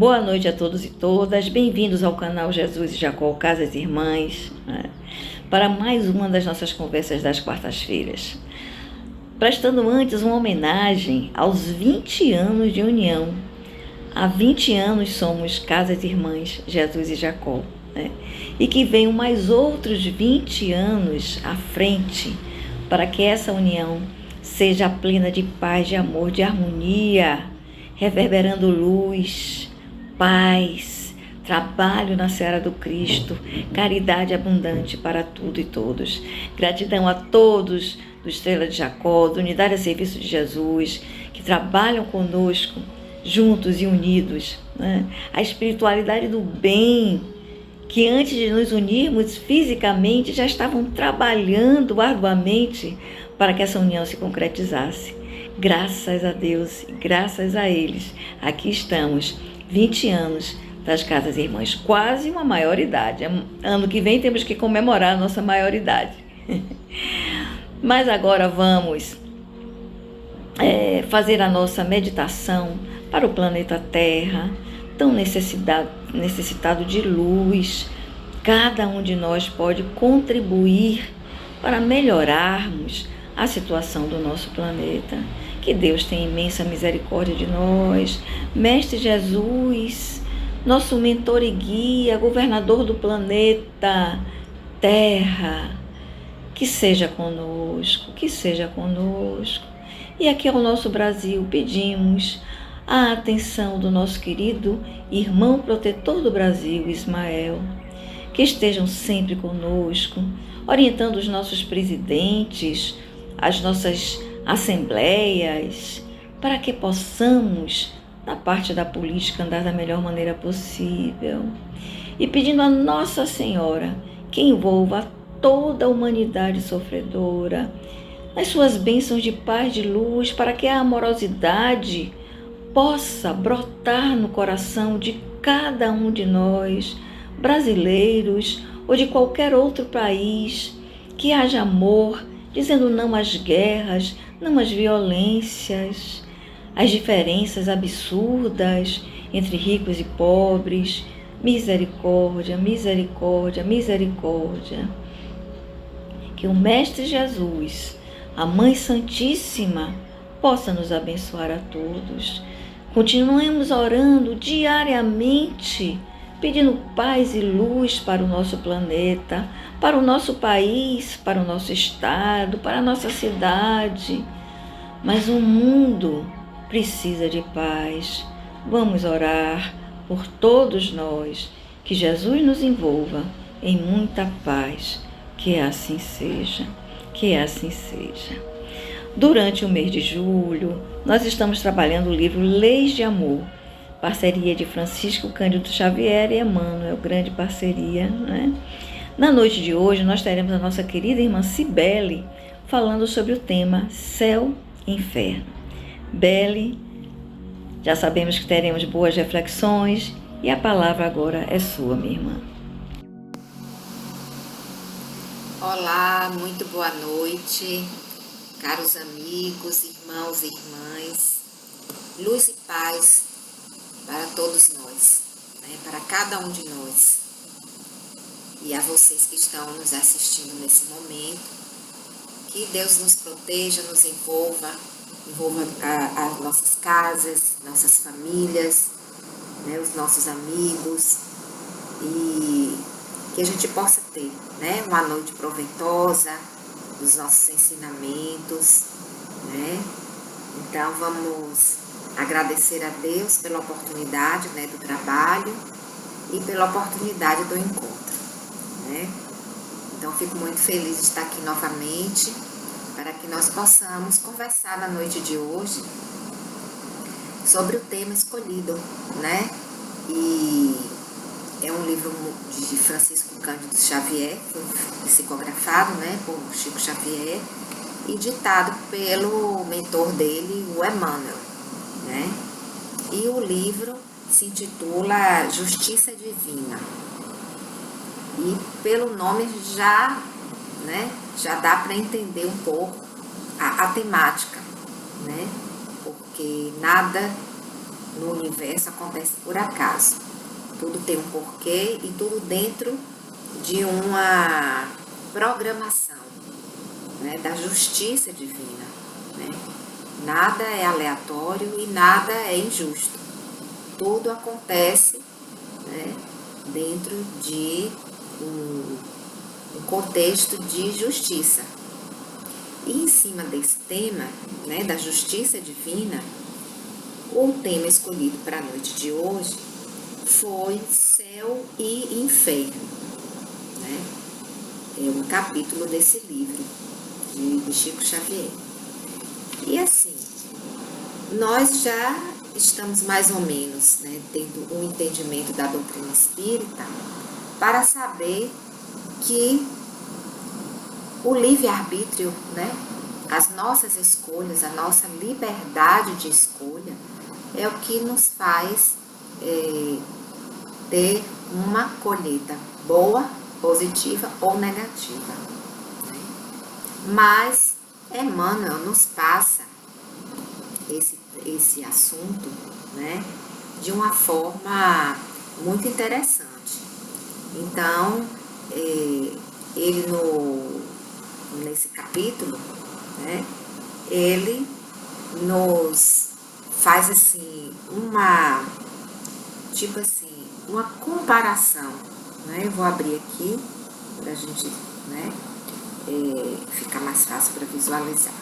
Boa noite a todos e todas, bem-vindos ao canal Jesus e Jacó, Casas Irmãs, para mais uma das nossas conversas das quartas-feiras. Prestando antes uma homenagem aos 20 anos de união. Há 20 anos somos Casas Irmãs, Jesus e Jacó, e que venham mais outros 20 anos à frente para que essa união seja plena de paz, de amor, de harmonia, reverberando luz, paz, trabalho na seara do Cristo, caridade abundante para tudo e todos. Gratidão a todos do Estrela de Jacó, da Unidade a Serviço de Jesus, que trabalham conosco, juntos e unidos. A espiritualidade do bem, que antes de nos unirmos fisicamente, já estavam trabalhando arduamente para que essa união se concretizasse. Graças a Deus e graças a eles, aqui estamos, 20 anos das Casas Irmãs, quase uma maioridade. Ano que vem temos que comemorar a nossa maioridade. Mas agora vamos fazer a nossa meditação para o planeta Terra, tão necessitado de luz. Cada um de nós pode contribuir para melhorarmos a situação do nosso planeta. Que Deus tenha imensa misericórdia de nós. Mestre Jesus, nosso mentor e guia, governador do planeta Terra, que seja conosco, que seja conosco. E aqui ao nosso Brasil pedimos a atenção do nosso querido irmão protetor do Brasil, Ismael, que estejam sempre conosco, orientando os nossos presidentes, as nossas assembleias, para que possamos, na parte da política, andar da melhor maneira possível. E pedindo a Nossa Senhora que envolva toda a humanidade sofredora nas suas bênçãos de paz, de luz, para que a amorosidade possa brotar no coração de cada um de nós, brasileiros ou de qualquer outro país, que haja amor, dizendo não às guerras, não às violências, às diferenças absurdas entre ricos e pobres. Misericórdia, misericórdia, misericórdia. Que o Mestre Jesus, a Mãe Santíssima, possa nos abençoar a todos. Continuemos orando diariamente, pedindo paz e luz para o nosso planeta, para o nosso país, para o nosso estado, para a nossa cidade. Mas o mundo precisa de paz. Vamos orar por todos nós, que Jesus nos envolva em muita paz. Que assim seja, que assim seja. Durante o mês de julho, nós estamos trabalhando o livro Leis de Amor, parceria de Francisco Cândido Xavier e Emmanuel, grande parceria, Na noite de hoje, nós teremos a nossa querida irmã Cibele falando sobre o tema Céu e Inferno. Bele, já sabemos que teremos boas reflexões e a palavra agora é sua, minha irmã. Olá, muito boa noite, caros amigos, irmãos e irmãs. Luz e paz para todos nós, para cada um de nós. E a vocês que estão nos assistindo nesse momento, que Deus nos proteja, nos envolva as nossas casas, nossas famílias, os nossos amigos, e que a gente possa ter uma noite proveitosa dos nossos ensinamentos. Então vamos agradecer a Deus pela oportunidade do trabalho e pela oportunidade do encontro. Então fico muito feliz de estar aqui novamente para que nós possamos conversar na noite de hoje sobre o tema escolhido, E é um livro de Francisco Cândido Xavier, foi psicografado por Chico Xavier e ditado pelo mentor dele, o Emmanuel, E o livro se intitula Justiça Divina. E pelo nome já dá para entender um pouco a temática, Porque nada no universo acontece por acaso. Tudo tem um porquê e tudo dentro de uma programação, né, da justiça divina, né? Nada é aleatório e nada é injusto. Tudo acontece, né, dentro de um contexto de justiça. E em cima desse tema, né, da justiça divina, o tema escolhido para a noite de hoje foi Céu e Inferno, né? É um capítulo desse livro de Chico Xavier. E assim, nós já estamos mais ou menos, né, tendo um entendimento da doutrina espírita para saber que o livre-arbítrio, né, as nossas escolhas, a nossa liberdade de escolha é o que nos faz ter uma colheita boa, positiva ou negativa, né? Mas Emmanuel nos passa esse assunto, né, de uma forma muito interessante. Então, ele nesse capítulo, né, ele nos faz assim uma comparação, né? Eu vou abrir aqui para a gente, né, ficar mais fácil para visualizar.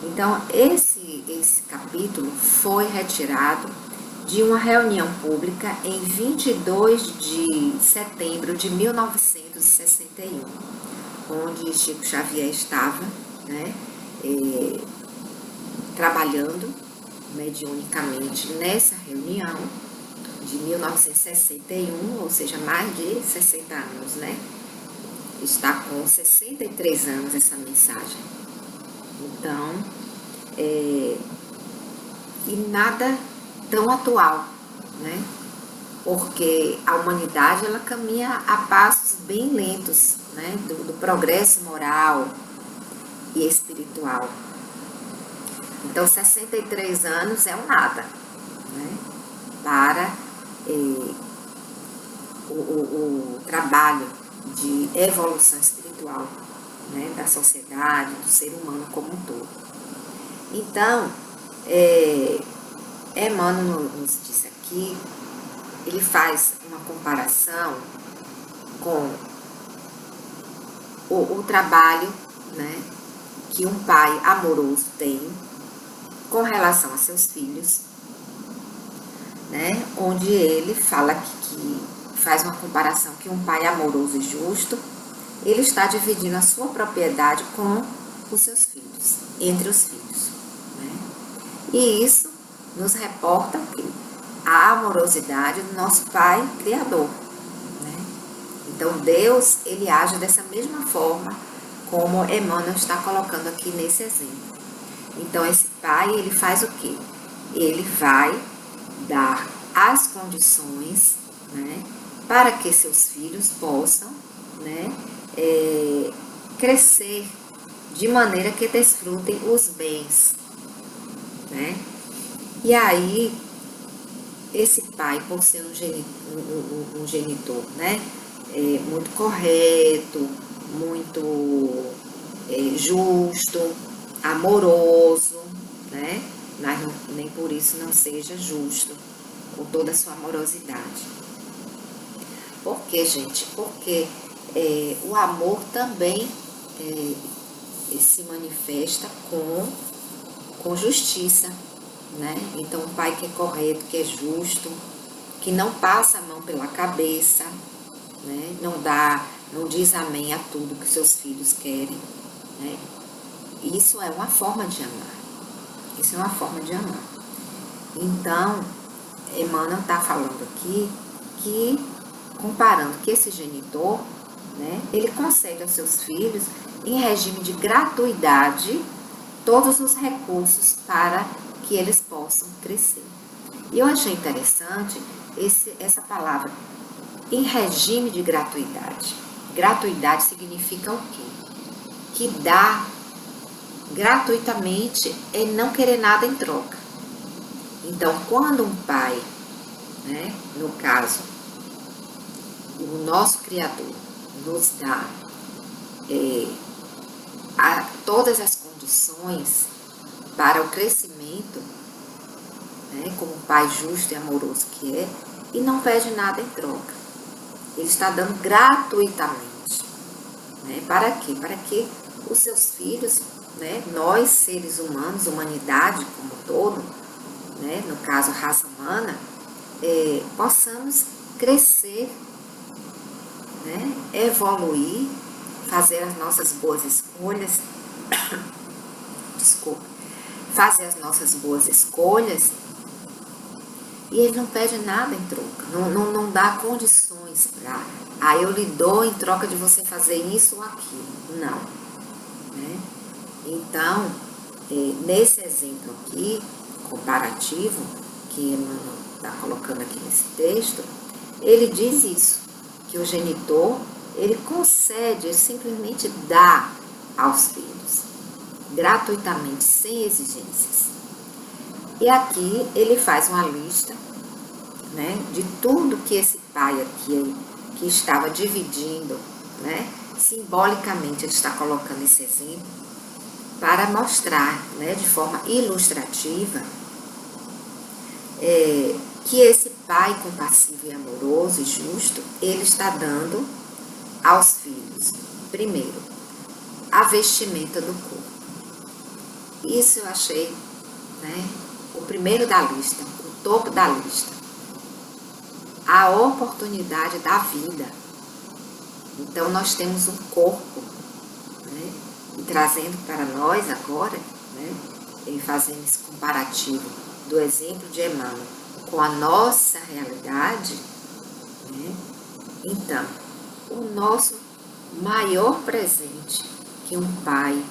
Então, esse capítulo foi retirado de uma reunião pública em 22 de setembro de 1961, onde Chico Xavier estava, né, trabalhando mediunicamente nessa reunião de 1961, ou seja, mais de 60 anos, né? Está com 63 anos essa mensagem. Então, e nada tão atual, né? Porque a humanidade, ela caminha a passos bem lentos, né? Do progresso moral e espiritual. Então, 63 anos é um nada, né, para o trabalho de evolução espiritual, né, da sociedade, do ser humano como um todo. Então, Emmanuel nos diz aqui, ele faz uma comparação com o trabalho, né, que um pai amoroso tem com relação a seus filhos, né, onde ele fala que faz uma comparação que um pai amoroso e justo, ele está dividindo a sua propriedade com os seus filhos, entre os filhos, né? E isso nos reporta a amorosidade do nosso Pai Criador, né? Então Deus, ele age dessa mesma forma como Emmanuel está colocando aqui nesse exemplo. Então esse pai, ele faz o quê? Ele vai dar as condições, né, para que seus filhos possam, né, crescer de maneira que desfrutem os bens, né? E aí, esse pai, por ser um genitor, né, muito correto, muito justo, amoroso, né, mas nem por isso não seja justo, com toda a sua amorosidade. Por quê, gente? Porque o amor também se manifesta com justiça, né? Então, um pai que é correto, que é justo, que não passa a mão pela cabeça, né? Não diz amém a tudo que seus filhos querem, né? Isso é uma forma de amar. Isso é uma forma de amar. Então, Emmanuel está falando aqui que, comparando que esse genitor, né, ele concede aos seus filhos, em regime de gratuidade, todos os recursos para que eles possam crescer. E eu achei interessante essa palavra, em regime de gratuidade. Gratuidade significa o quê? Que dá gratuitamente é não querer nada em troca. Então, quando um pai, né, no caso, o nosso Criador nos dá todas as condições para o crescimento, né, como um pai justo e amoroso que é, e não pede nada em troca. Ele está dando gratuitamente. Né? Para quê? Para que os seus filhos, né, nós seres humanos, humanidade como um todo, né, no caso raça humana, possamos crescer, né, evoluir, fazer as nossas boas escolhas, fazer as nossas boas escolhas, e ele não pede nada em troca, não dá condições para, eu lhe dou em troca de você fazer isso ou aquilo, não. Né? Então, nesse exemplo aqui, comparativo, que Emmanuel está colocando aqui nesse texto, ele diz isso, que o genitor, ele concede, ele simplesmente dá aos filhos, gratuitamente, sem exigências. E aqui ele faz uma lista, né, de tudo que esse pai aqui, que estava dividindo, né, simbolicamente ele está colocando esse exemplo, para mostrar, né, de forma ilustrativa, que esse pai compassivo e amoroso e justo, ele está dando aos filhos, primeiro, a vestimenta do corpo. Isso eu achei, né, o primeiro da lista, o topo da lista. A oportunidade da vida. Então nós temos um corpo, né, e trazendo para nós agora, né, fazendo esse comparativo do exemplo de Emmanuel com a nossa realidade, né, então, o nosso maior presente que um pai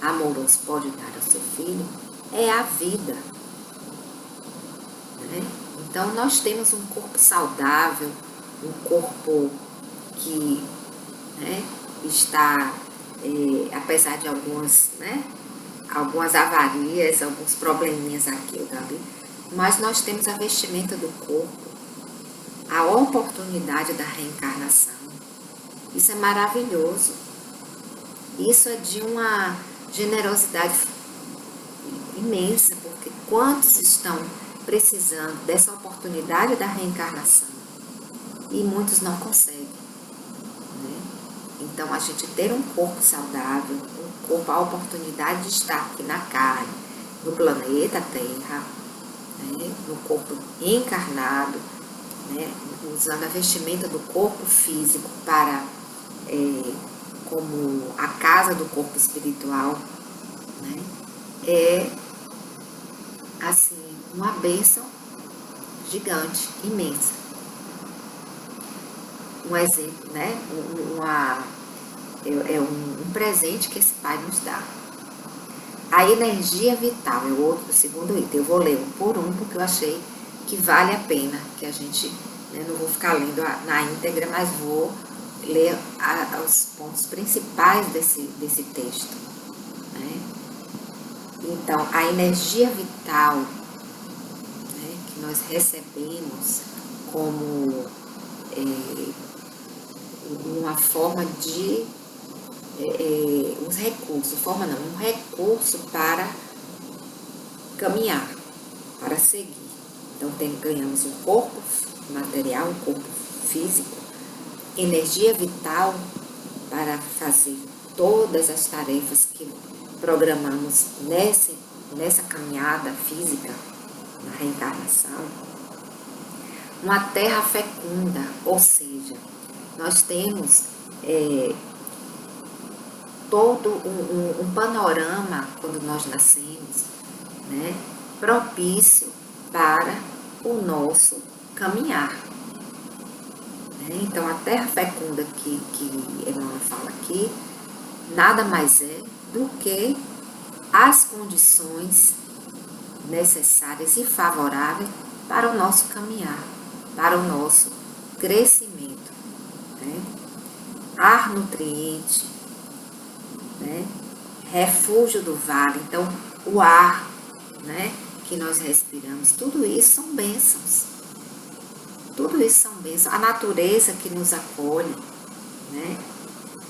amoroso pode dar ao seu filho é a vida. Né? Então, nós temos um corpo saudável, um corpo que, né, está, apesar de algumas avarias, alguns probleminhas aqui ou ali, mas nós temos a vestimenta do corpo, a oportunidade da reencarnação. Isso é maravilhoso. Isso é de uma generosidade imensa, porque quantos estão precisando dessa oportunidade da reencarnação e muitos não conseguem. Né? Então, a gente ter um corpo saudável, um corpo, a oportunidade de estar aqui na carne, no planeta Terra, né? No corpo encarnado, né? Usando a vestimenta do corpo físico para como a casa do corpo espiritual, né? É assim, uma bênção gigante, imensa. Um exemplo, né? Um presente que esse pai nos dá. A energia vital é o segundo item. Eu vou ler um por um, porque eu achei que vale a pena, que a gente, né, não vou ficar lendo na íntegra, mas vou ler os pontos principais desse texto. Né? Então, a energia vital, né, que nós recebemos como uma forma de um recurso para caminhar, para seguir. Então ganhamos um corpo material, um corpo físico, energia vital para fazer todas as tarefas que programamos nessa caminhada física, na reencarnação. Uma terra fecunda, ou seja, nós temos todo um panorama, quando nós nascemos, né, propício para o nosso caminhar. Né? Então, a terra fecunda que Emmanuel fala aqui, nada mais é do que as condições necessárias e favoráveis para o nosso caminhar, para o nosso crescimento. Né? Ar nutriente, né? Refúgio do vale, então o ar, né, que nós respiramos, tudo isso são bênçãos. Tudo isso são bênçãos. A natureza que nos acolhe, né?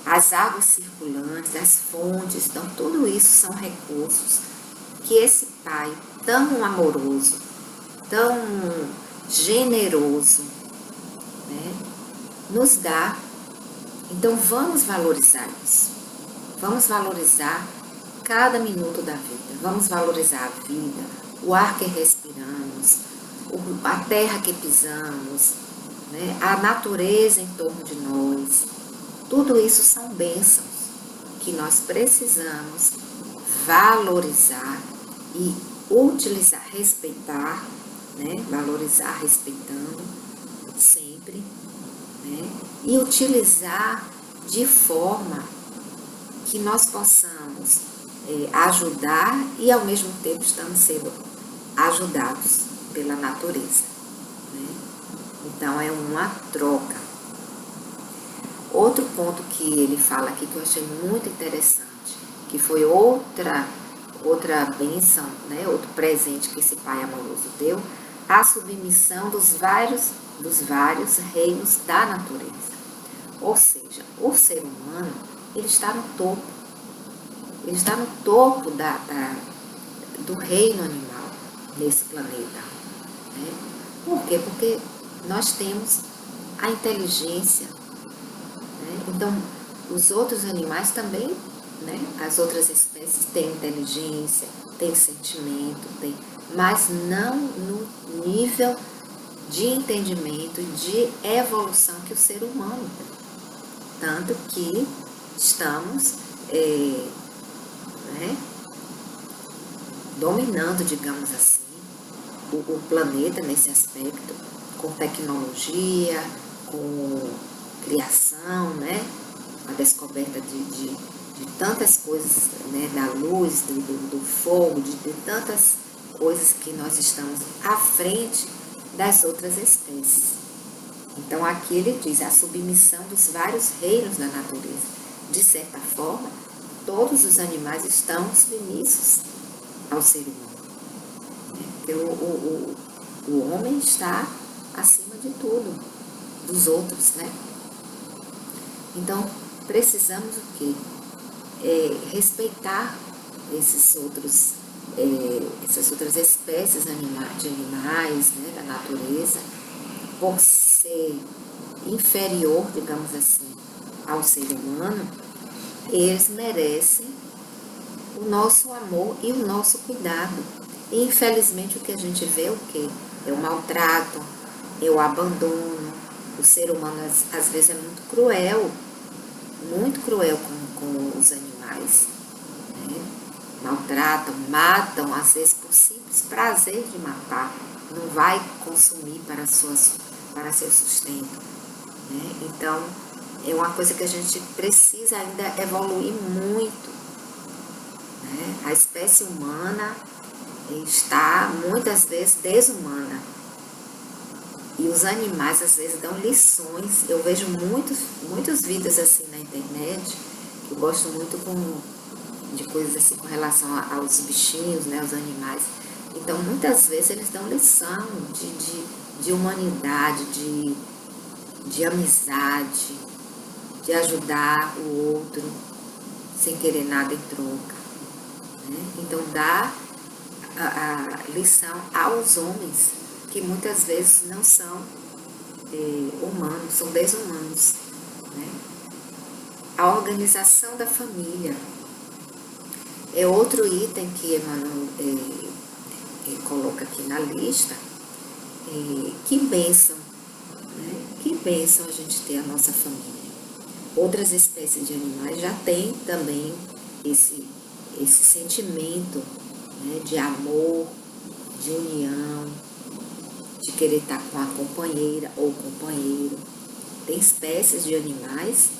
As águas circulantes, as fontes, então tudo isso são recursos que esse Pai tão amoroso, tão generoso, né, nos dá. Então vamos valorizar isso. Vamos valorizar cada minuto da vida. Vamos valorizar a vida, o ar que respiramos, a terra que pisamos, né, a natureza em torno de nós. Tudo isso são bênçãos que nós precisamos valorizar e utilizar, respeitar, né? Valorizar respeitando sempre, né? E utilizar de forma que nós possamos ajudar e ao mesmo tempo estamos sendo ajudados pela natureza, né? Então é uma troca. Outro ponto que ele fala aqui que eu achei muito interessante, que foi outra bênção, né? Outro presente que esse Pai amoroso deu, a submissão dos vários reinos da natureza. Ou seja, o ser humano, ele está no topo. Ele está no topo do reino animal nesse planeta, né? Por quê? Porque nós temos a inteligência, né? Então, os outros animais também, né? As outras espécies têm inteligência, têm sentimento, mas não no nível de entendimento, de evolução que o ser humano tem. Tanto que estamos dominando, digamos assim, o planeta nesse aspecto, com tecnologia, com criação, né? A descoberta de tantas coisas, né? Da luz, do fogo, de tantas coisas que nós estamos à frente das outras espécies. Então aqui ele diz a submissão dos vários reinos da natureza. De certa forma, todos os animais estão submissos ao ser humano, né? Porque o homem está acima de tudo, dos outros, né? Então, precisamos o quê? Respeitar essas outras espécies de animais, né, da natureza, por ser inferior, digamos assim, ao ser humano, eles merecem o nosso amor e o nosso cuidado. E, infelizmente, o que a gente vê é o quê? É o maltrato, é o abandono. O ser humano, às vezes, é muito cruel com os animais, né? Maltratam, matam, às vezes, por simples prazer de matar. Não vai consumir para seu sustento, né? Então, é uma coisa que a gente precisa ainda evoluir muito, né? A espécie humana está muitas vezes desumana. E os animais às vezes dão lições. Eu vejo muitos vídeos assim na internet, que eu gosto muito de coisas assim com relação aos bichinhos, né, os animais. Então muitas vezes eles dão lição de humanidade, de amizade, de ajudar o outro sem querer nada em troca, né? Então dá a lição aos homens, que muitas vezes não são humanos, são desumanos, né? A organização da família é outro item que Emmanuel coloca aqui na lista. Que bênção, né? Que bênção a gente ter a nossa família. Outras espécies de animais já têm também esse sentimento, né, de amor, de união, de querer estar com a companheira ou companheiro. Tem espécies de animais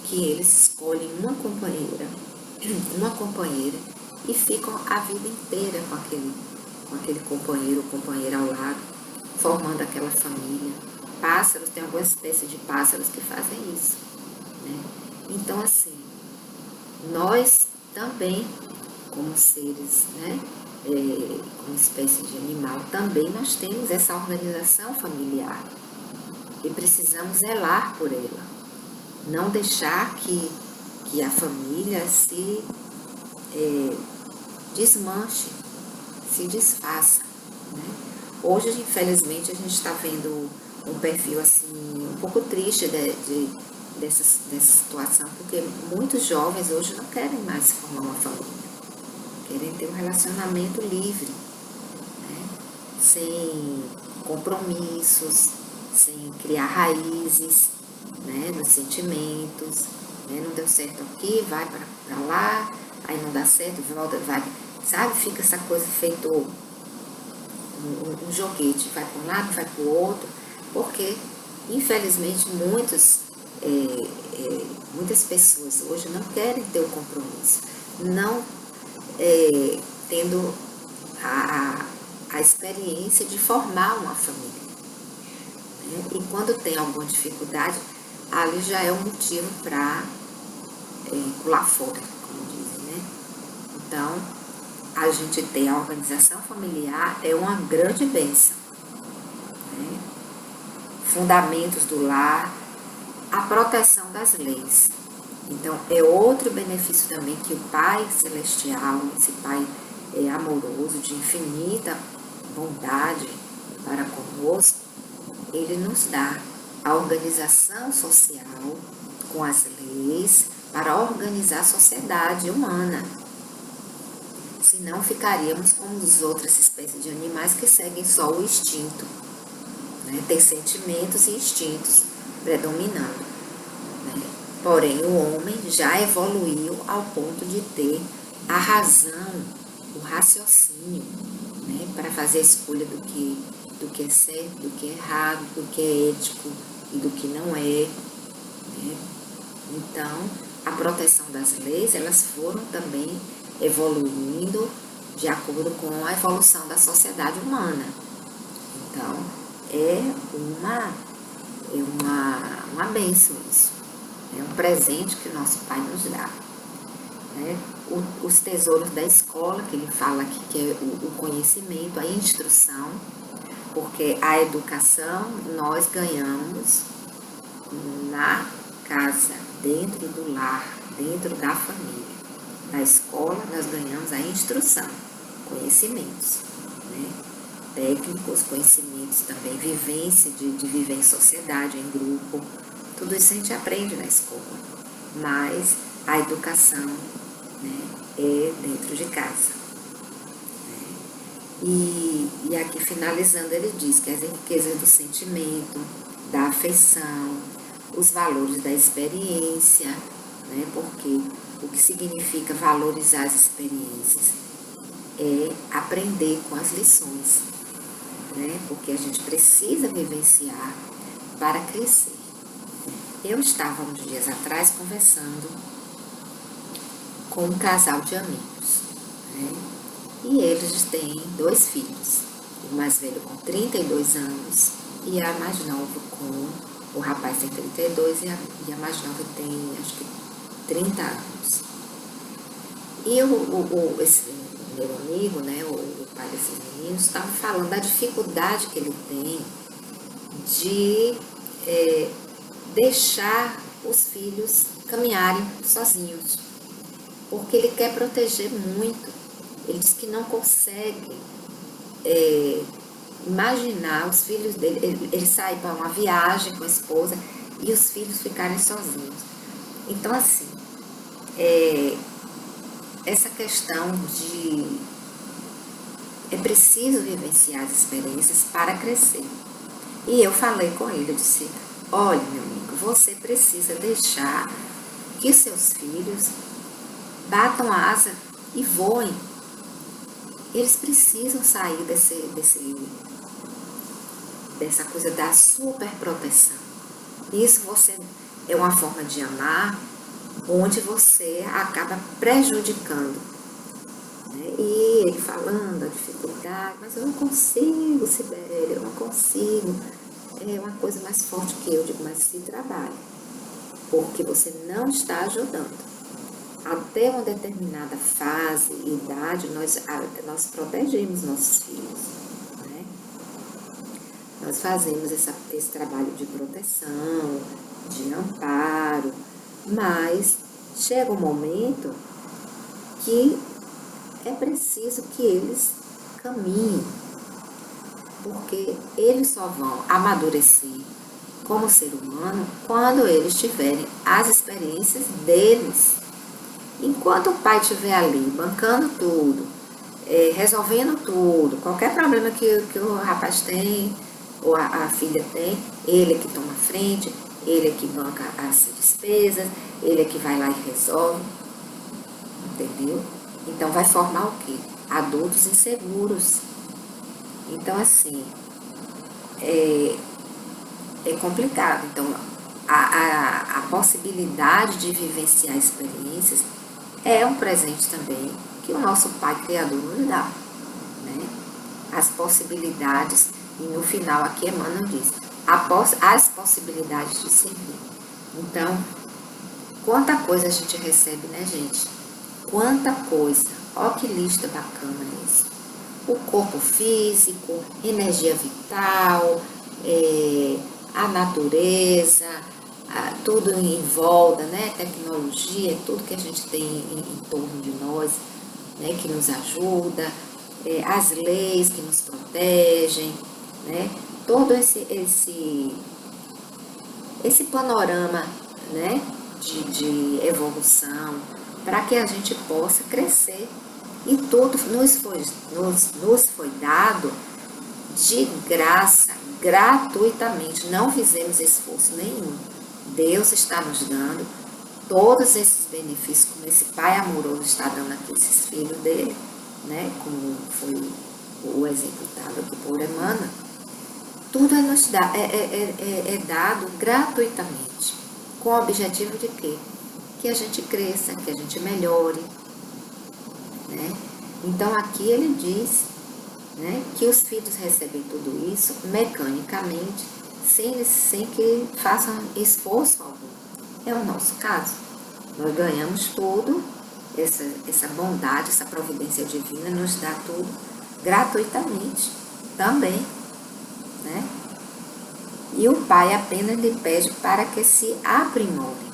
que eles escolhem uma companheira e ficam a vida inteira com aquele companheiro ou companheira ao lado, formando aquela família. Pássaros, tem alguma espécie de pássaros que fazem isso, né? Então, assim, nós também, como seres, né, como espécie de animal, também nós temos essa organização familiar e precisamos zelar por ela. Não deixar que a família se desmanche, se desfaça, né? Hoje, infelizmente, a gente está vendo um perfil assim, um pouco triste dessa situação, porque muitos jovens hoje não querem mais formar uma família, querem ter um relacionamento livre, né? Sem compromissos, sem criar raízes, né, nos sentimentos, né? Não deu certo aqui, vai para lá, aí não dá certo, volta, vai, sabe? Fica essa coisa feito um joguete, vai para um lado, vai para o outro, porque infelizmente muitas pessoas hoje não querem ter o compromisso, não tendo a experiência de formar uma família, né? E quando tem alguma dificuldade, ali já é um motivo para pular fora, como dizem, né? Então, a gente ter a organização familiar é uma grande bênção, né? Fundamentos do lar, a proteção das leis. Então, é outro benefício também que o Pai Celestial, esse Pai amoroso, de infinita bondade para conosco, ele nos dá a organização social com as leis para organizar a sociedade humana. Senão ficaríamos como as outras espécies de animais que seguem só o instinto, né? Tem sentimentos e instintos predominando, né? Porém, o homem já evoluiu ao ponto de ter a razão, o raciocínio, né? Para fazer a escolha do que é certo, do que é errado, do que é ético e do que não é, né? Então, a proteção das leis, elas foram também evoluindo de acordo com a evolução da sociedade humana. Então, é uma bênção isso. É um presente que o nosso Pai nos dá, né? Os tesouros da escola, que ele fala aqui, que é o conhecimento, a instrução, porque a educação nós ganhamos na casa, dentro do lar, dentro da família. Na escola nós ganhamos a instrução, conhecimentos, né? Técnicos, conhecimentos também, vivência de viver em sociedade, em grupo, tudo isso a gente aprende na escola, mas a educação, né, é dentro de casa, né? E aqui finalizando ele diz que as riquezas do sentimento, da afeição, os valores da experiência, né? Porque o que significa valorizar as experiências é aprender com as lições, né? Porque a gente precisa vivenciar para crescer. Eu estava uns dias atrás conversando com um casal de amigos, né? E eles têm 2 filhos, o mais velho com 32 anos e a mais nova o rapaz tem 32 e a mais nova tem, acho que, 30 anos. E esse meu amigo, né, o pai desses meninos, estava falando da dificuldade que ele tem de deixar os filhos caminharem sozinhos, porque ele quer proteger muito. Ele diz que não consegue imaginar os filhos dele, ele sai para uma viagem com a esposa e os filhos ficarem sozinhos. Então, assim, essa questão de é preciso vivenciar as experiências para crescer. E eu falei com ele, eu disse, olha, meu amigo, você precisa deixar que seus filhos batam a asa e voem. Eles precisam sair dessa coisa da superproteção. Isso é uma forma de amar onde você acaba prejudicando, né? E ele falando a dificuldade, mas eu não consigo, Sibeli, eu não consigo. É uma coisa mais forte que eu digo, mas se trabalha, porque você não está ajudando. até uma determinada fase e idade, nós protegemos nossos filhos, né? Nós fazemos esse trabalho de proteção, de amparo, mas chega um momento que é preciso que eles caminhem, porque eles só vão amadurecer como ser humano quando eles tiverem as experiências deles. Enquanto o pai estiver ali, bancando tudo, resolvendo tudo, qualquer problema que o rapaz tem, ou a filha tem, ele é que toma frente, ele é que banca as despesas, ele é que vai lá e resolve, entendeu? Então vai formar o quê? Adultos inseguros. Então, assim, é complicado. Então, a possibilidade de vivenciar experiências é um presente também que o nosso Pai Criador nos dá, né? As possibilidades, e no final aqui Emmanuel diz, as possibilidades de servir. Então, quanta coisa a gente recebe, né, gente? Quanta coisa. Olha que lista bacana isso. O corpo físico, energia vital, a natureza, tudo em volta, né? Tecnologia, tudo que a gente tem em torno de nós, né? Que nos ajuda, as leis que nos protegem, né? Todo esse panorama, né? De evolução, para que a gente possa crescer. E tudo nos foi dado de graça, gratuitamente, não fizemos esforço nenhum. Deus está nos dando todos esses benefícios, como esse Pai amoroso está dando aqui esses filhos dele, né? Como foi o exemplo dado aqui por Emmanuel. Tudo é dado gratuitamente, com o objetivo de quê? Que a gente cresça, que a gente melhore, né? Então aqui ele diz, né, que os filhos recebem tudo isso mecanicamente, sem que façam esforço algum. É o nosso caso. Nós ganhamos tudo, essa bondade, essa providência divina nos dá tudo gratuitamente também, né? E o Pai apenas lhe pede para que se aprimore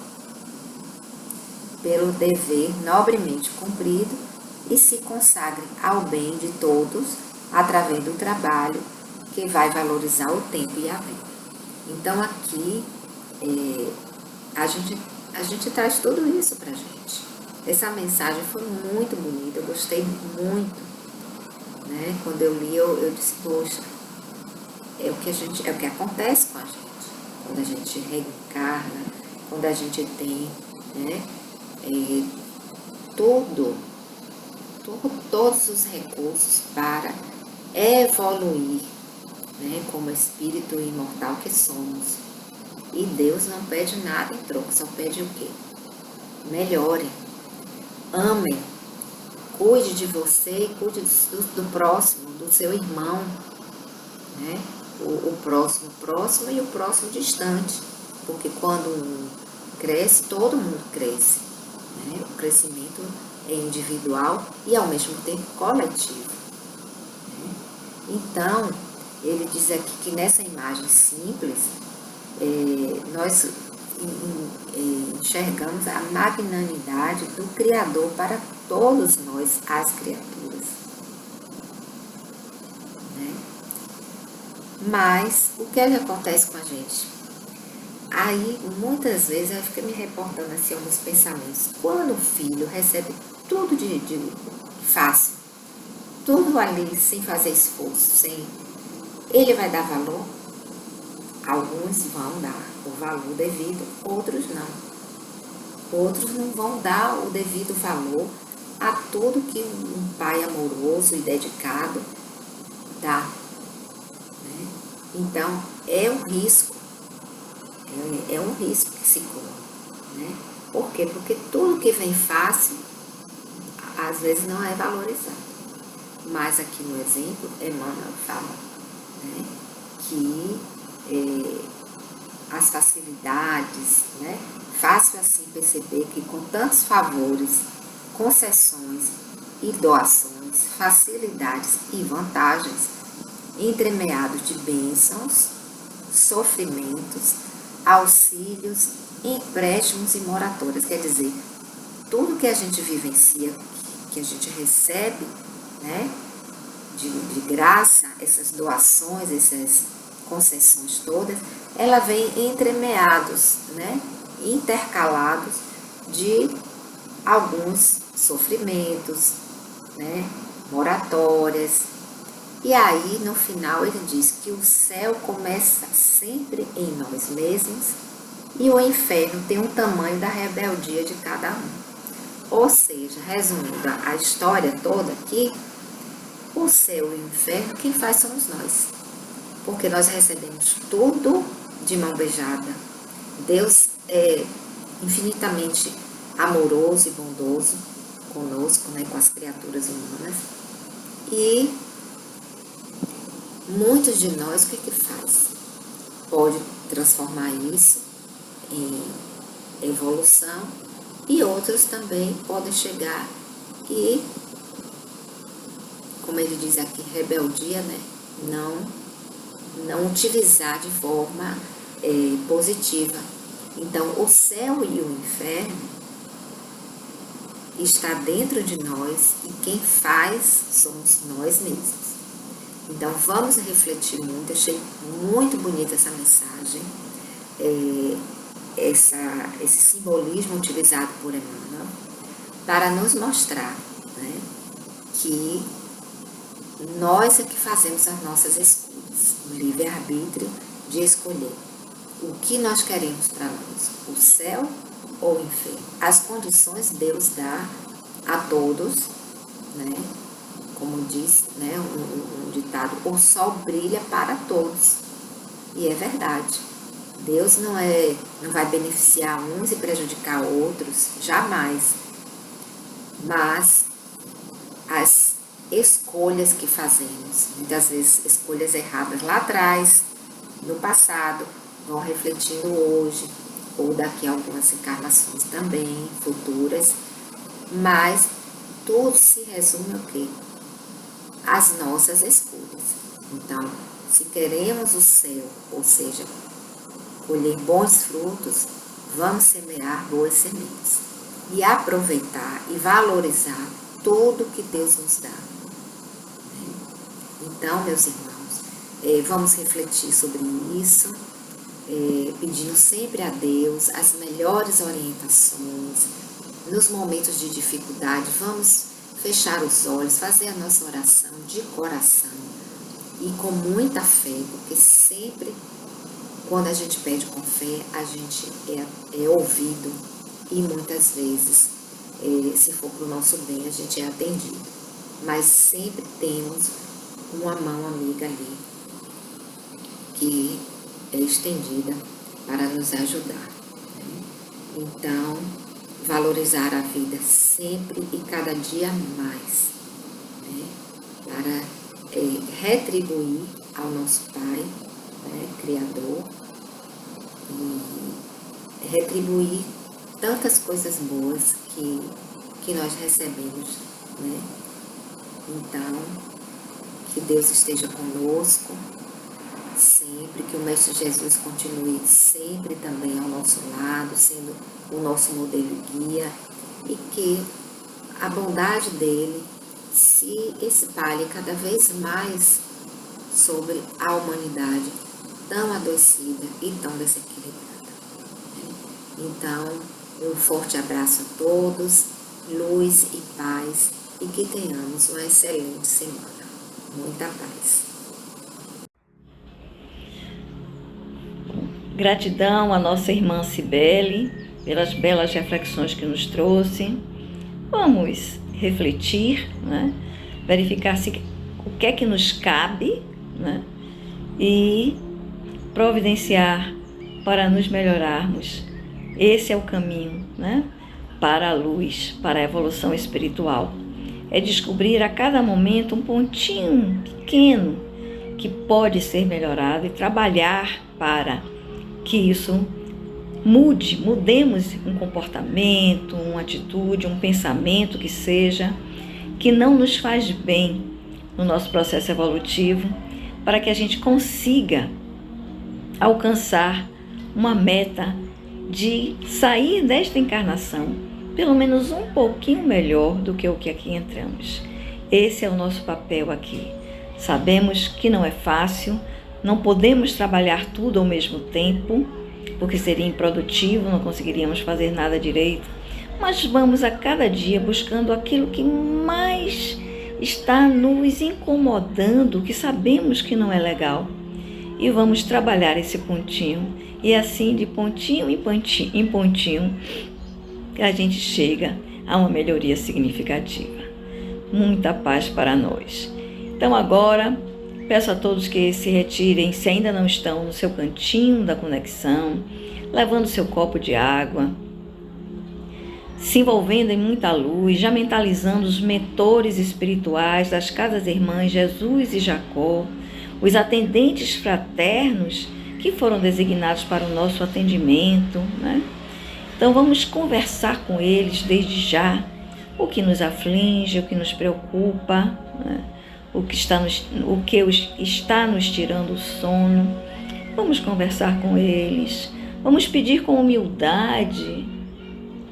pelo dever nobremente cumprido e se consagre ao bem de todos através do trabalho que vai valorizar o tempo e a vida. Então aqui a gente traz tudo isso pra gente. Essa mensagem foi muito bonita, eu gostei muito, né? Quando eu li, eu disse, poxa, é o que acontece com a gente, quando a gente reencarna, quando a gente tem, né, todos os recursos para evoluir, né, como espírito imortal que somos. E Deus não pede nada em troca, só pede o quê? Melhorem, amem, cuide de você e cuide do próximo, do seu irmão, né? O próximo e o próximo distante, porque quando um cresce, todo mundo cresce, né? O crescimento é individual e ao mesmo tempo coletivo, né? Então, ele diz aqui que nessa imagem simples, nós enxergamos a magnanimidade do Criador para todos nós, as criaturas, né? Mas o que acontece com a gente? Aí, muitas vezes, eu fico me reportando assim alguns pensamentos. Quando o filho recebe tudo de fácil, tudo ali sem fazer esforço, ele vai dar valor? Alguns vão dar o valor devido, outros não. Outros não vão dar o devido valor a tudo que um pai amoroso e dedicado dá, né? Então, é um risco que se corre, né? Por quê? Porque tudo que vem fácil, às vezes não é valorizado. Mas aqui no exemplo, Emmanuel fala, né, que as facilidades, né? Fácil assim perceber que com tantos favores, concessões e doações, facilidades e vantagens, entremeados de bênçãos, sofrimentos, auxílios, empréstimos e moratórias. Quer dizer, tudo que a gente vivencia, que a gente recebe, né, de graça, essas doações, essas concessões todas, ela vem entremeados, né, intercalados de alguns sofrimentos, né, moratórias. E aí, no final, ele diz que o céu começa sempre em nós mesmos e o inferno tem um tamanho da rebeldia de cada um. Ou seja, resumindo a história toda aqui, o céu e o inferno, quem faz somos nós. Porque nós recebemos tudo de mão beijada. Deus é infinitamente amoroso e bondoso conosco, né, com as criaturas humanas. E muitos de nós, o que faz? Pode transformar isso em evolução e outros também podem chegar e, como ele diz aqui, rebeldia, né? Não utilizar de forma positiva. Então, o céu e o inferno está dentro de nós e quem faz somos nós mesmos. Então, vamos refletir muito. Achei muito bonita essa mensagem, esse simbolismo utilizado por Emmanuel para nos mostrar, né, que nós é que fazemos as nossas escolhas, o livre-arbítrio de escolher o que nós queremos para nós, o céu ou o inferno. As condições Deus dá a todos, né? Como diz, né, um ditado, o sol brilha para todos. E é verdade. Deus não vai beneficiar uns e prejudicar outros, jamais. Mas as escolhas que fazemos, muitas vezes escolhas erradas lá atrás, no passado, vão refletindo hoje, ou daqui a algumas encarnações também, futuras. Mas tudo se resume ao quê? As nossas escolhas. Então, se queremos o céu, ou seja, colher bons frutos, vamos semear boas sementes e aproveitar e valorizar tudo que Deus nos dá. Então, meus irmãos, vamos refletir sobre isso, pedindo sempre a Deus as melhores orientações. Nos momentos de dificuldade, vamos fechar os olhos, fazer a nossa oração de coração e com muita fé, porque sempre quando a gente pede com fé, a gente é ouvido e muitas vezes, se for para o nosso bem, a gente é atendido. Mas sempre temos uma mão amiga ali que é estendida para nos ajudar, né? Então, valorizar a vida sempre e cada dia mais, né? Para retribuir ao nosso Pai, né, Criador, e retribuir tantas coisas boas que nós recebemos, né? Então, que Deus esteja conosco sempre, que o Mestre Jesus continue sempre também ao nosso lado, sendo o nosso modelo e guia, e que a bondade dele se espalhe cada vez mais sobre a humanidade tão adoecida e tão desequilibrada. Então, um forte abraço a todos, luz e paz, e que tenhamos uma excelente semana. Muita paz. Gratidão à nossa irmã Cibele pelas belas reflexões que nos trouxe. Vamos refletir, né? Verificar o que é que nos cabe, né? E providenciar para nos melhorarmos. Esse é o caminho, né? Para a luz, para a evolução espiritual. É descobrir a cada momento um pontinho pequeno que pode ser melhorado e trabalhar para que isso mudemos um comportamento, uma atitude, um pensamento que seja, que não nos faz bem no nosso processo evolutivo, para que a gente consiga alcançar uma meta de sair desta encarnação, pelo menos um pouquinho melhor do que o que aqui entramos. Esse é o nosso papel aqui. Sabemos que não é fácil, não podemos trabalhar tudo ao mesmo tempo, porque seria improdutivo, não conseguiríamos fazer nada direito, mas vamos a cada dia buscando aquilo que mais está nos incomodando, que sabemos que não é legal, e vamos trabalhar esse pontinho, e assim de pontinho em pontinho a gente chega a uma melhoria significativa. Muita paz para nós. Então agora peço a todos que se retirem, se ainda não estão no seu cantinho da conexão, levando seu copo de água, se envolvendo em muita luz, já mentalizando os mentores espirituais das casas irmãs Jesus e Jacó, os atendentes fraternos que foram designados para o nosso atendimento, né? Então vamos conversar com eles desde já, o que nos aflige, o que nos preocupa, né? o que está nos tirando o sono. Vamos conversar com eles, vamos pedir com humildade.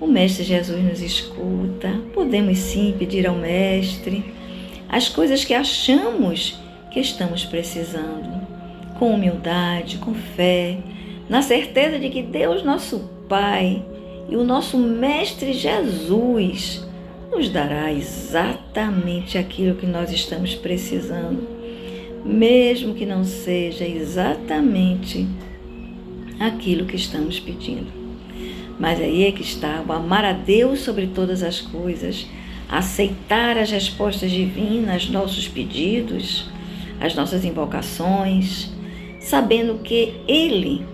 O Mestre Jesus nos escuta, podemos sim pedir ao Mestre as coisas que achamos que estamos precisando, com humildade, com fé, na certeza de que Deus, nosso Pai, e o nosso Mestre Jesus nos dará exatamente aquilo que nós estamos precisando, mesmo que não seja exatamente aquilo que estamos pedindo. Mas aí é que está o amar a Deus sobre todas as coisas, aceitar as respostas divinas aos nossos pedidos, às nossas invocações, sabendo que Ele,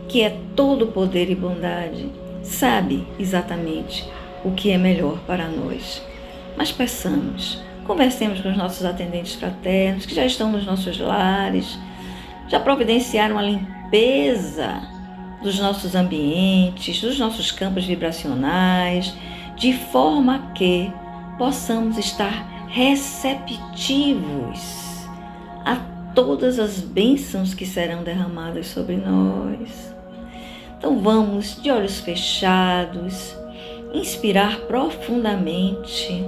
que é todo poder e bondade, sabe exatamente o que é melhor para nós. Mas peçamos, conversemos com os nossos atendentes fraternos que já estão nos nossos lares, já providenciaram a limpeza dos nossos ambientes, dos nossos campos vibracionais, de forma que possamos estar receptivos a todas as bênçãos que serão derramadas sobre nós. Então vamos, de olhos fechados, inspirar profundamente,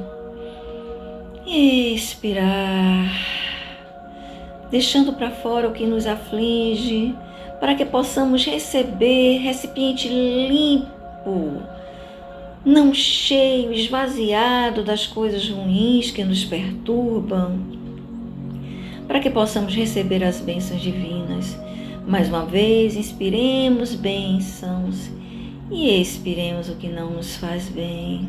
expirar, deixando para fora o que nos aflige, para que possamos receber recipiente limpo, não cheio, esvaziado das coisas ruins que nos perturbam, para que possamos receber as bênçãos divinas. Mais uma vez, inspiremos bênçãos e expiremos o que não nos faz bem.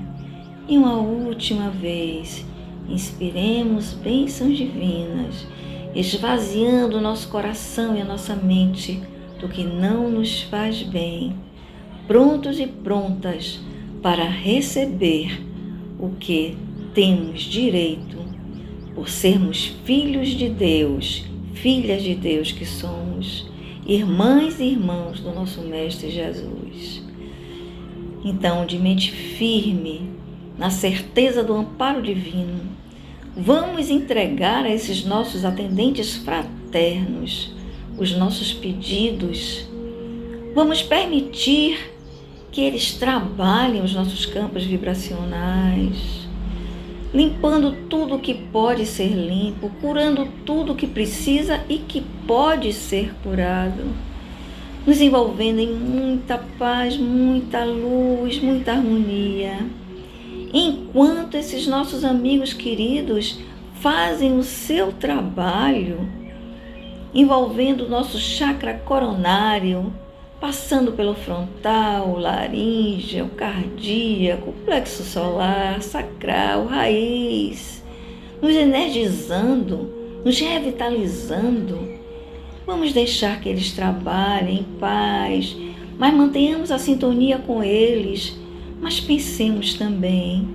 E uma última vez, inspiremos bênçãos divinas, esvaziando o nosso coração e a nossa mente do que não nos faz bem, prontos e prontas para receber o que temos direito, por sermos filhos de Deus, filhas de Deus que somos, irmãs e irmãos do nosso Mestre Jesus. Então, de mente firme, na certeza do amparo divino, vamos entregar a esses nossos atendentes fraternos os nossos pedidos. Vamos permitir que eles trabalhem os nossos campos vibracionais, limpando tudo que pode ser limpo, curando tudo que precisa e que pode ser curado, nos envolvendo em muita paz, muita luz, muita harmonia. Enquanto esses nossos amigos queridos fazem o seu trabalho, envolvendo o nosso chakra coronário, passando pelo frontal, laríngeo, cardíaco, plexo solar, sacral, raiz, nos energizando, nos revitalizando. Vamos deixar que eles trabalhem em paz, mas mantenhamos a sintonia com eles. Mas pensemos também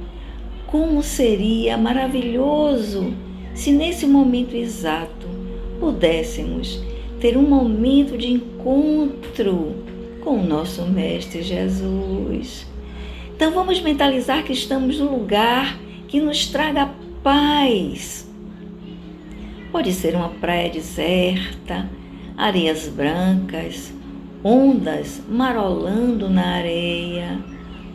como seria maravilhoso se nesse momento exato pudéssemos ter um momento de encontro com o nosso Mestre Jesus. Então vamos mentalizar que estamos num lugar que nos traga paz. Pode ser uma praia deserta, areias brancas, ondas marolando na areia,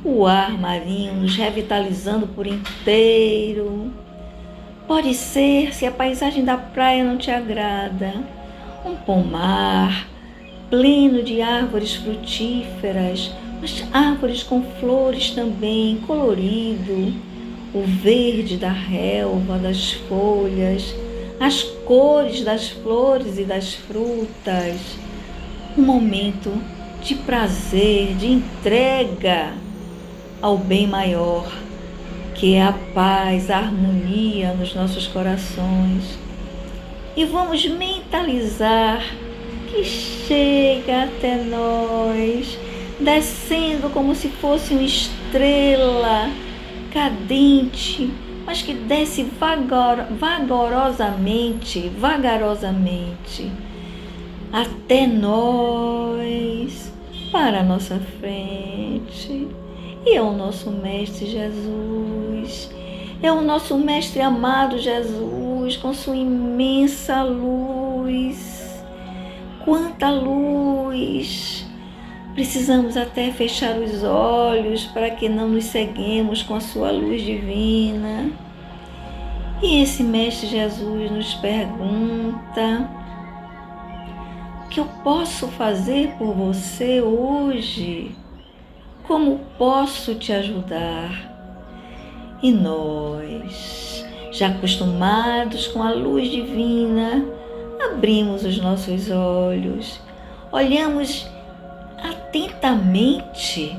o ar marinho nos revitalizando por inteiro. Pode ser, se a paisagem da praia não te agrada, um pomar pleno de árvores frutíferas, mas árvores com flores também, colorido, o verde da relva, das folhas, as cores das flores e das frutas, um momento de prazer, de entrega ao bem maior, que é a paz, a harmonia nos nossos corações. E vamos mentalizar que chega até nós, descendo como se fosse uma estrela cadente, mas que desce vagarosamente, até nós, para a nossa frente. E é o nosso Mestre Jesus, é o nosso Mestre amado Jesus, com sua imensa luz. Quanta luz! Precisamos até fechar os olhos para que não nos ceguemos com a sua luz divina. E esse Mestre Jesus nos pergunta: o que eu posso fazer por você hoje? Como posso te ajudar? E nós, já acostumados com a luz divina, abrimos os nossos olhos, olhamos atentamente,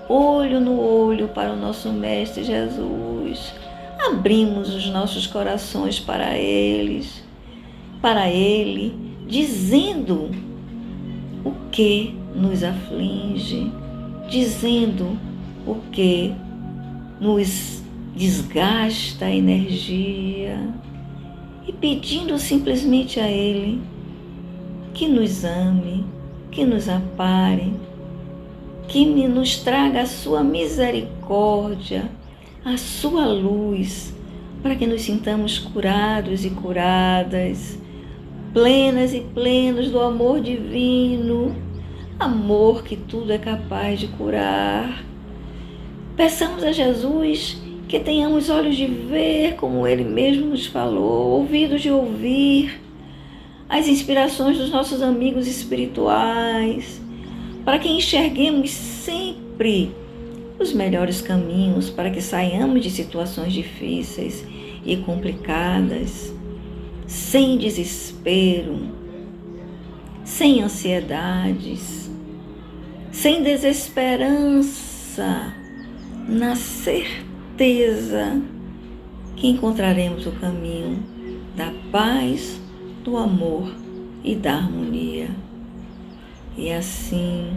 olho no olho, para o nosso Mestre Jesus, abrimos os nossos corações para Ele, dizendo o que nos aflige, dizendo o que nos desgasta a energia e pedindo simplesmente a Ele que nos ame, que nos ampare, que nos traga a sua misericórdia, a sua luz, para que nos sintamos curados e curadas, plenas e plenos do amor divino, amor que tudo é capaz de curar. Peçamos a Jesus que tenhamos olhos de ver, como Ele mesmo nos falou, ouvidos de ouvir as inspirações dos nossos amigos espirituais, para que enxerguemos sempre os melhores caminhos, para que saiamos de situações difíceis e complicadas, sem desespero, sem ansiedades, sem desesperança, na certeza que encontraremos o caminho da paz, do amor e da harmonia. E assim,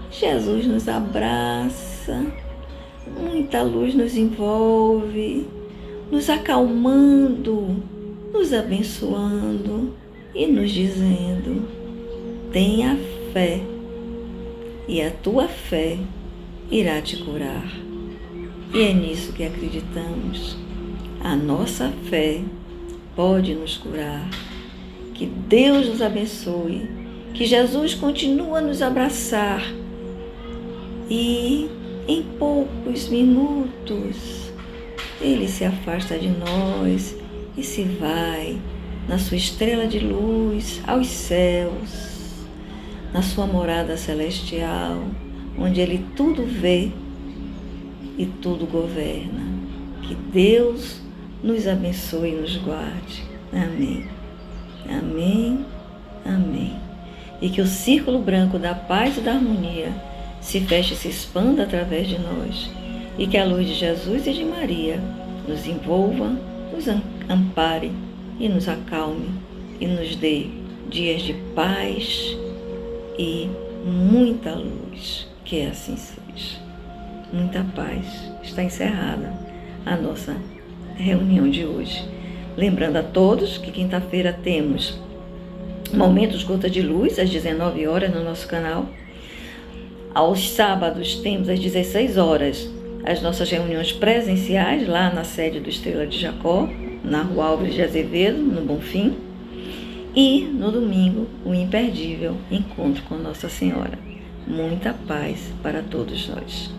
Jesus nos abraça, muita luz nos envolve, nos acalmando, nos abençoando e nos dizendo: tenha fé, e a tua fé irá te curar. E é nisso que acreditamos. A nossa fé pode nos curar. Que Deus nos abençoe, que Jesus continue a nos abraçar e em poucos minutos Ele se afasta de nós e se vai na sua estrela de luz aos céus, na sua morada celestial, onde Ele tudo vê e tudo governa. Que Deus nos abençoe e nos guarde. Amém. Amém. Amém. E que o círculo branco da paz e da harmonia se feche e se expanda através de nós. E que a luz de Jesus e de Maria nos envolva, nos ampare e nos acalme e nos dê dias de paz e muita luz. Que assim seja. Muita paz. Está encerrada a nossa reunião de hoje. Lembrando a todos que quinta-feira temos Momentos Gota de Luz, às 19 horas no nosso canal. Aos sábados temos às 16 horas as nossas reuniões presenciais lá na sede do Estrela de Jacó, na Rua Álvares de Azevedo, no Bonfim. E no domingo, o imperdível encontro com Nossa Senhora. Muita paz para todos nós.